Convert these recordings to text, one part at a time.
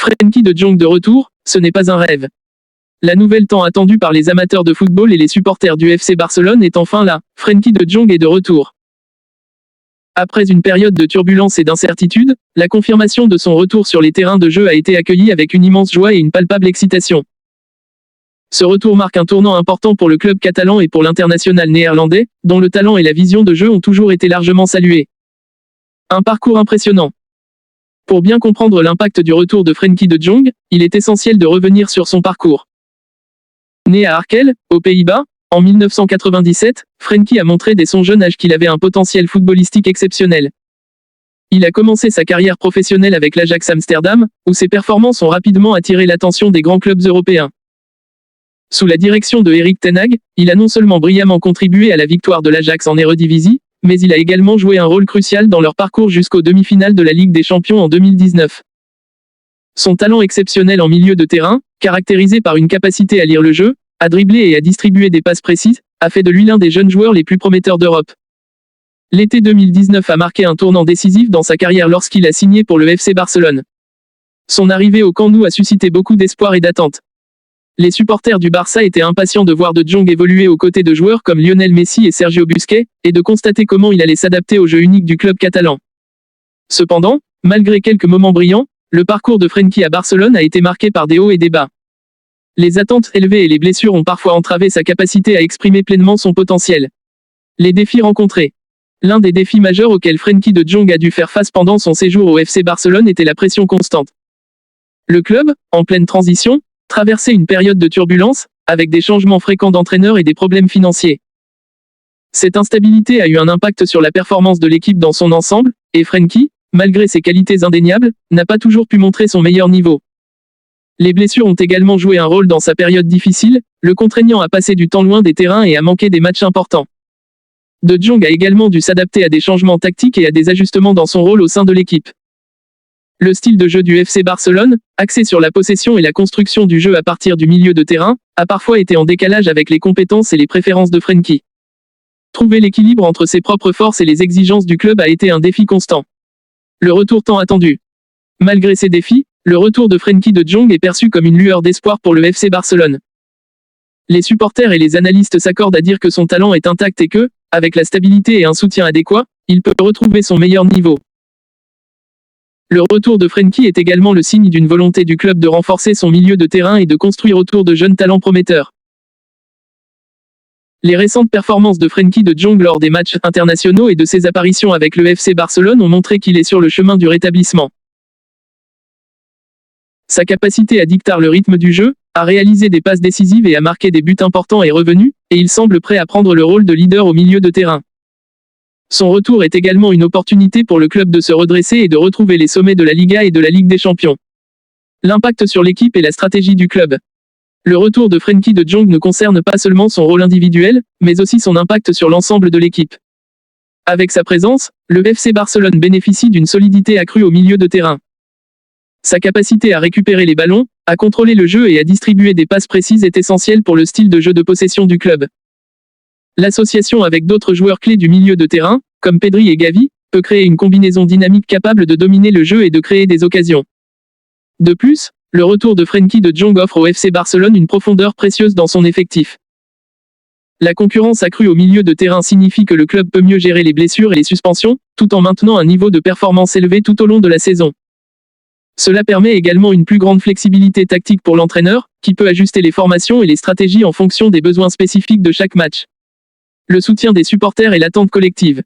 Frenkie de Jong de retour, ce n'est pas un rêve. La nouvelle tant attendue par les amateurs de football et les supporters du FC Barcelone est enfin là. Frenkie de Jong est de retour. Après une période de turbulence et d'incertitude, la confirmation de son retour sur les terrains de jeu a été accueillie avec une immense joie et une palpable excitation. Ce retour marque un tournant important pour le club catalan et pour l'international néerlandais, dont le talent et la vision de jeu ont toujours été largement salués. Un parcours impressionnant. Pour bien comprendre l'impact du retour de Frenkie de Jong, il est essentiel de revenir sur son parcours. Né à Arkel, aux Pays-Bas, en 1997, Frenkie a montré dès son jeune âge qu'il avait un potentiel footballistique exceptionnel. Il a commencé sa carrière professionnelle avec l'Ajax Amsterdam, où ses performances ont rapidement attiré l'attention des grands clubs européens. Sous la direction de Erik ten Hag, il a non seulement brillamment contribué à la victoire de l'Ajax en Eredivisie, mais il a également joué un rôle crucial dans leur parcours jusqu'aux demi-finales de la Ligue des Champions en 2019. Son talent exceptionnel en milieu de terrain, caractérisé par une capacité à lire le jeu, à dribbler et à distribuer des passes précises, a fait de lui l'un des jeunes joueurs les plus prometteurs d'Europe. L'été 2019 a marqué un tournant décisif dans sa carrière lorsqu'il a signé pour le FC Barcelone. Son arrivée au Camp Nou a suscité beaucoup d'espoir et d'attente. Les supporters du Barça étaient impatients de voir De Jong évoluer aux côtés de joueurs comme Lionel Messi et Sergio Busquets, et de constater comment il allait s'adapter au jeu unique du club catalan. Cependant, malgré quelques moments brillants, le parcours de Frenkie à Barcelone a été marqué par des hauts et des bas. Les attentes élevées et les blessures ont parfois entravé sa capacité à exprimer pleinement son potentiel. Les défis rencontrés. L'un des défis majeurs auxquels Frenkie de Jong a dû faire face pendant son séjour au FC Barcelone était la pression constante. Le club, en pleine transition, traversait une période de turbulence, avec des changements fréquents d'entraîneurs et des problèmes financiers. Cette instabilité a eu un impact sur la performance de l'équipe dans son ensemble, et Frenkie, malgré ses qualités indéniables, n'a pas toujours pu montrer son meilleur niveau. Les blessures ont également joué un rôle dans sa période difficile, le contraignant à passer du temps loin des terrains et à manquer des matchs importants. De Jong a également dû s'adapter à des changements tactiques et à des ajustements dans son rôle au sein de l'équipe. Le style de jeu du FC Barcelone, axé sur la possession et la construction du jeu à partir du milieu de terrain, a parfois été en décalage avec les compétences et les préférences de Frenkie. Trouver l'équilibre entre ses propres forces et les exigences du club a été un défi constant. Le retour tant attendu. Malgré ces défis, le retour de Frenkie de Jong est perçu comme une lueur d'espoir pour le FC Barcelone. Les supporters et les analystes s'accordent à dire que son talent est intact et que, avec la stabilité et un soutien adéquat, il peut retrouver son meilleur niveau. Le retour de Frenkie est également le signe d'une volonté du club de renforcer son milieu de terrain et de construire autour de jeunes talents prometteurs. Les récentes performances de Frenkie de Jong lors des matchs internationaux et de ses apparitions avec le FC Barcelone ont montré qu'il est sur le chemin du rétablissement. Sa capacité à dicter le rythme du jeu, à réaliser des passes décisives et à marquer des buts importants est revenue, et il semble prêt à prendre le rôle de leader au milieu de terrain. Son retour est également une opportunité pour le club de se redresser et de retrouver les sommets de la Liga et de la Ligue des Champions. L'impact sur l'équipe et la stratégie du club. Le retour de Frenkie de Jong ne concerne pas seulement son rôle individuel, mais aussi son impact sur l'ensemble de l'équipe. Avec sa présence, le FC Barcelone bénéficie d'une solidité accrue au milieu de terrain. Sa capacité à récupérer les ballons, à contrôler le jeu et à distribuer des passes précises est essentielle pour le style de jeu de possession du club. L'association avec d'autres joueurs clés du milieu de terrain, comme Pedri et Gavi, peut créer une combinaison dynamique capable de dominer le jeu et de créer des occasions. De plus, le retour de Frenkie de Jong offre au FC Barcelone une profondeur précieuse dans son effectif. La concurrence accrue au milieu de terrain signifie que le club peut mieux gérer les blessures et les suspensions, tout en maintenant un niveau de performance élevé tout au long de la saison. Cela permet également une plus grande flexibilité tactique pour l'entraîneur, qui peut ajuster les formations et les stratégies en fonction des besoins spécifiques de chaque match. Le soutien des supporters et l'attente collective.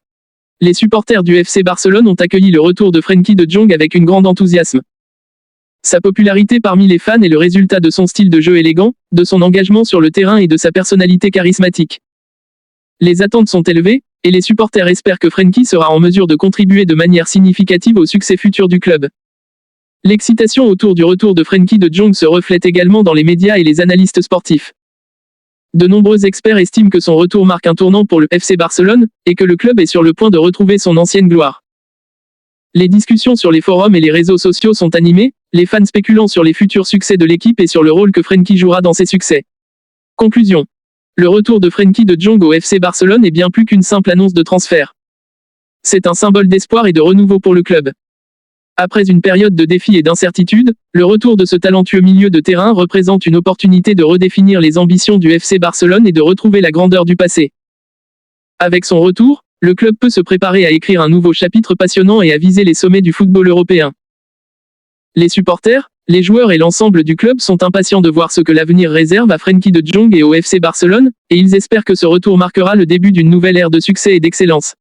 Les supporters du FC Barcelone ont accueilli le retour de Frenkie de Jong avec un grand enthousiasme. Sa popularité parmi les fans est le résultat de son style de jeu élégant, de son engagement sur le terrain et de sa personnalité charismatique. Les attentes sont élevées, et les supporters espèrent que Frenkie sera en mesure de contribuer de manière significative au succès futur du club. L'excitation autour du retour de Frenkie de Jong se reflète également dans les médias et les analystes sportifs. De nombreux experts estiment que son retour marque un tournant pour le FC Barcelone, et que le club est sur le point de retrouver son ancienne gloire. Les discussions sur les forums et les réseaux sociaux sont animées, les fans spéculant sur les futurs succès de l'équipe et sur le rôle que Frenkie jouera dans ces succès. Conclusion. Le retour de Frenkie de Jong au FC Barcelone est bien plus qu'une simple annonce de transfert. C'est un symbole d'espoir et de renouveau pour le club. Après une période de défis et d'incertitude, le retour de ce talentueux milieu de terrain représente une opportunité de redéfinir les ambitions du FC Barcelone et de retrouver la grandeur du passé. Avec son retour, le club peut se préparer à écrire un nouveau chapitre passionnant et à viser les sommets du football européen. Les supporters, les joueurs et l'ensemble du club sont impatients de voir ce que l'avenir réserve à Frenkie de Jong et au FC Barcelone, et ils espèrent que ce retour marquera le début d'une nouvelle ère de succès et d'excellence.